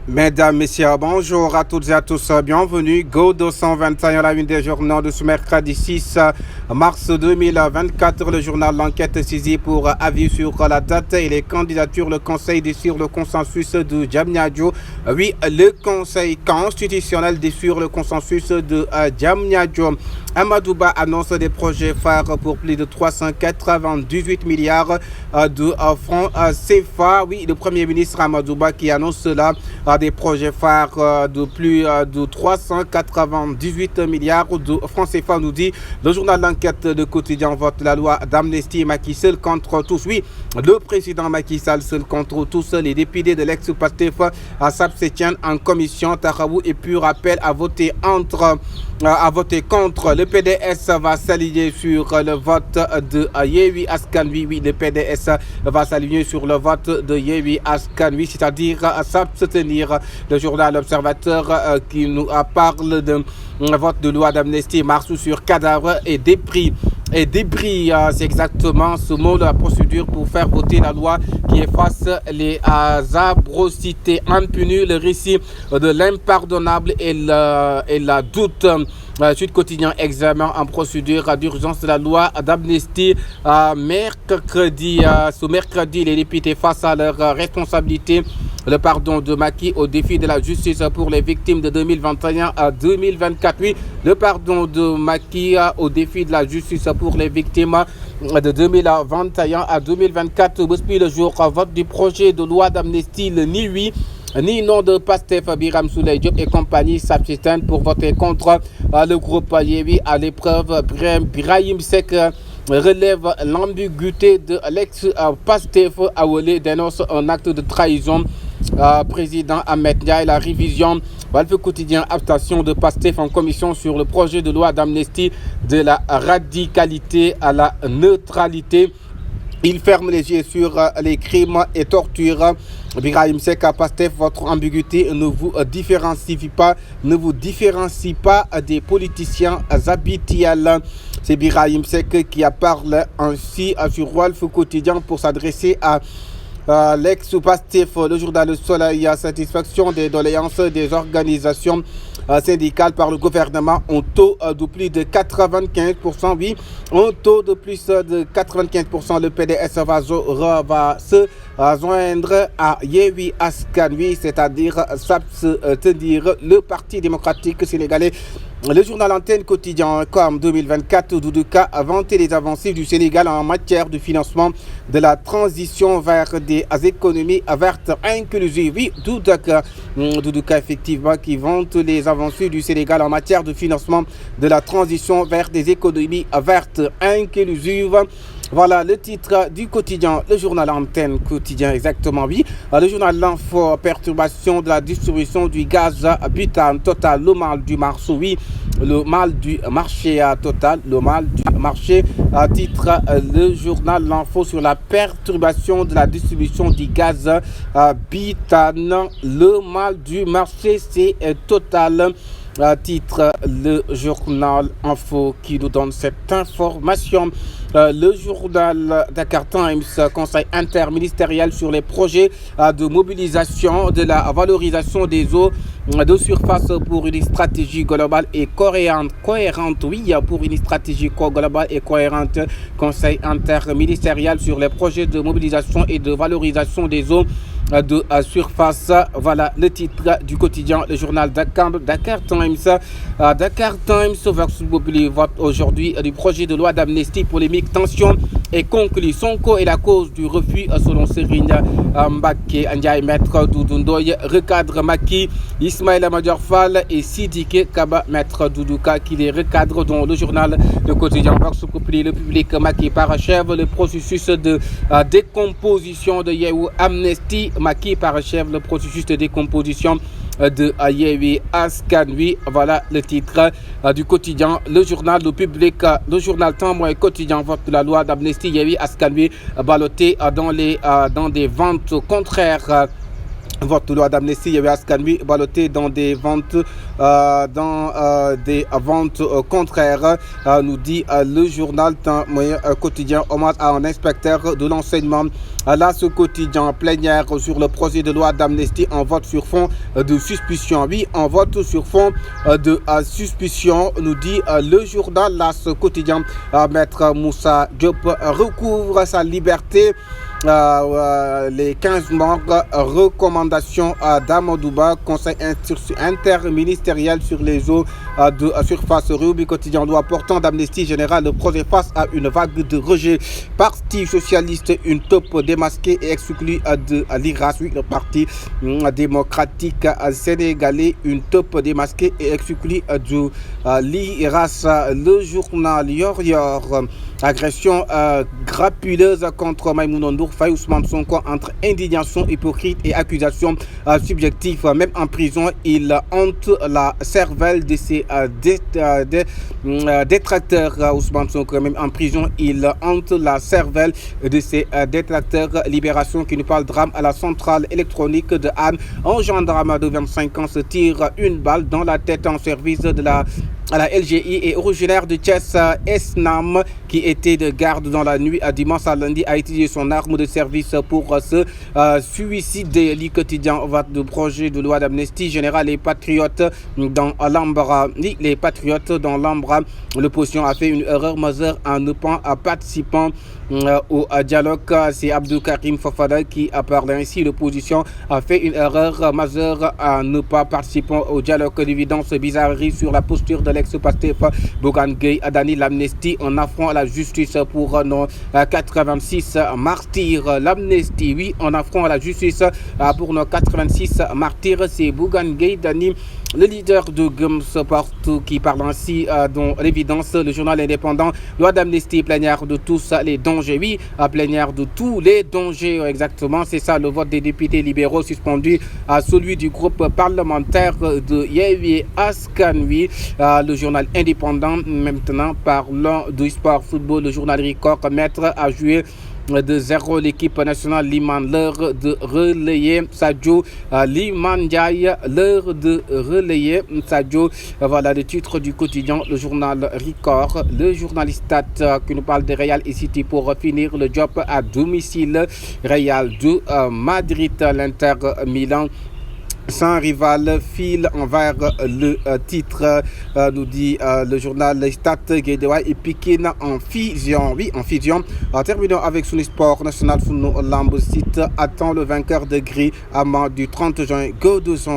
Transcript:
Mesdames, Messieurs, bonjour à toutes et à tous, bienvenue. Go 221, la une des journaux de ce mercredi 6 mars 2024. Le journal L'Enquête saisit pour avis sur la date et les candidatures. Le Conseil sur le consensus de Diamniadio. Oui, le Conseil constitutionnel sur le consensus de Diamniadio. Amadouba annonce des projets phares pour plus de 398 milliards de francs CFA. Oui, le Premier ministre Amadouba qui annonce cela. Des projets phares de plus de 398 milliards de francs CFA, nous dit le journal L'Enquête. De quotidien vote la loi d'amnistie. Macky seul contre tous. Oui, le président Macky Sall seul contre tous. Les députés de l'ex-Pastef s'abstiennent en commission. Tarabou et puis rappel à voter contre. Le PDS va s'aligner sur le vote de Yewwi Askan Wi. Oui, le PDS va s'aligner sur le vote de Yewwi Askan Wi, c'est-à-dire s'abstenir. Le journal Observateur qui nous parle de vote de loi d'amnistie, marche sur cadavre et débris. C'est exactement ce mot de la procédure pour faire voter la loi qui efface les atrocités impunis, le récit de l'impardonnable et la doute. Suite quotidien, examen en procédure d'urgence de la loi d'amnistie. Ce mercredi, les députés face à leurs responsabilités. Le pardon de Macky au défi de la justice pour les victimes de 2021 à 2024. Oui, le pardon de Macky au défi de la justice pour les victimes de 2021 à 2024. Depuis le jour vote du projet de loi d'amnistie, le ni oui ni non de Pastef, Biram Souleye Diop et compagnie s'abstiennent pour voter contre. Le groupe Yewwi à l'épreuve. Birahim Seck relève l'ambiguïté de l'ex-Pastef. Awolé dénonce un acte de trahison. Président Ahmed Ndiaye, la révision. Walf Quotidien, abstention de Pastef en commission sur le projet de loi d'amnistie, de la radicalité à la neutralité. Il ferme les yeux sur les crimes et tortures. Birahim Seck à Pastef, votre ambiguïté ne vous différencie pas des politiciens habituels. C'est Birahim Seck qui parle ainsi sur Walf Quotidien pour s'adresser à l'ex-Pastef. Le journal Le Soleil, à satisfaction des doléances des organisations syndicales par le gouvernement, un taux de plus de 95%. Oui, un taux de plus de 95%. Le PDS va se joindre à Yewwi Askan Wi, c'est-à-dire s'abstenir. Le Parti démocratique sénégalais. Le journal Antenne Quotidien, comme 2024, Doudouka a vanté les avancées du Sénégal en matière de financement de la transition vers des économies vertes inclusives. Oui, Doudouka effectivement qui vante les avancées du Sénégal en matière de financement de la transition vers des économies vertes inclusives. Voilà le titre du quotidien, le journal Antenne Quotidien, exactement, oui. Le journal L'Info, perturbation de la distribution du gaz butane Total, le mal du marché, oui. Le mal du marché Total, le mal du marché. Titre le journal L'Info sur la perturbation de la distribution du gaz butane. Le mal du marché, c'est Total. Titre le journal Info qui nous donne cette information. Le journal Dakar Times, conseil interministériel sur les projets de mobilisation de la valorisation des eaux de surface pour une stratégie globale et cohérente. Oui, pour une stratégie globale et cohérente. Conseil interministériel sur les projets de mobilisation et de valorisation des eaux de surface. Voilà le titre du quotidien, le journal Dakar Times. Dakar Times, Vox Populi vote aujourd'hui du projet de loi d'amnistie. Polémique, tension et conclut. Sonko est la cause du refus selon Serigne Mbacké Ndiaye. Maître Doudou Ndoye recadre Macky. Ismaïla Madior Fall et Sidiki Kaba. Maître Doudouka qui les recadre, dont le journal Le Quotidien Vox Populi. Le public, Macky parachève le processus de décomposition de Yewwi Amnesty. Macky parachève le processus de décomposition de Yewwi Askan Wi. Voilà le titre du quotidien. Le journal Le Public, le journal Témoin quotidien vote de la loi d'amnistie. Yewwi Askan Wi ballotté dans des ventes contraires Votre loi d'amnistie, il y avait Askanui ballotté dans des ventes, contraires, nous dit le journal moyen quotidien. Hommage à un inspecteur de l'enseignement. Là, ce quotidien plénière sur le projet de loi d'amnistie en vote sur fond de suspicion. Oui, en vote sur fond de suspicion, nous dit le journal. Là, ce quotidien, Maître Moussa Diop recouvre sa liberté. Les 15 membres, recommandations d'Amadouba, conseil interministériel sur les eaux de surface. Rewmi Quotidien doit portant d'amnistie générale, le projet face à une vague de rejet. Parti socialiste, une taupe démasquée et exclue de l'IRAS. Oui, le parti démocratique sénégalais, une taupe démasquée et exclue de l'IRAS. Le journal Yor, agression grapuleuse contre Maïmouna Ndour Faye, Ousmane Sonko, entre indignation hypocrite et accusation subjective. Même en prison, il hante la cervelle de ses détracteurs. Ousmane Sonko, même en prison, il hante la cervelle de ses détracteurs. Libération qui nous parle drame à la centrale électronique de Anne. Un gendarme de 25 ans se tire une balle dans la tête en service de la LGI et originaire de Thiès. Esnam, qui était de garde dans la nuit à dimanche à lundi, a utilisé son arme de service pour se suicider. Le quotidien vote de projet de loi d'amnistie générale. Les patriotes dans l'embarras. Les patriotes dans l'embarras. L'opposition a fait une erreur majeure en ne pas participant au dialogue. C'est Abdou Karim Fofana qui a parlé ainsi. L'opposition a fait une erreur majeure en ne pas participant au dialogue. L'évidence bizarrerie sur la posture de l'ex-Pastef Bougane Gueye Dany. L'amnistie en affront à la justice pour nos 86 martyrs. L'amnistie, oui, en affront à la justice pour nos 86 martyrs. C'est Bougane Gueye Dany, le leader de Gums Partout, qui parle ainsi dans l'évidence. Le journal indépendant, loi d'amnistie, plénière de tous les dangers. Oui, plénière de tous les dangers, exactement. C'est ça, le vote des députés libéraux suspendu à celui du groupe parlementaire de Yewwi Askan Wi. Le journal indépendant, maintenant, parlant du sport football, le journal Record, mettre à jouer de 0 l'équipe nationale Liman, l'heure de relayer Sadio Liman Ndiaye, l'heure de relayer Sadio. Voilà le titre du quotidien, le journal Record. Le journaliste qui nous parle de Real et City pour finir le job à domicile. Real de Madrid, l'Inter Milan sans rival file envers le titre, nous dit le journal Stade Guédiawaye et Pikine en fusion. Oui, en fusion. Terminons avec son sport national. Sunu Lamb site attend le vainqueur de Gris Ama du 30 juin. Go 200.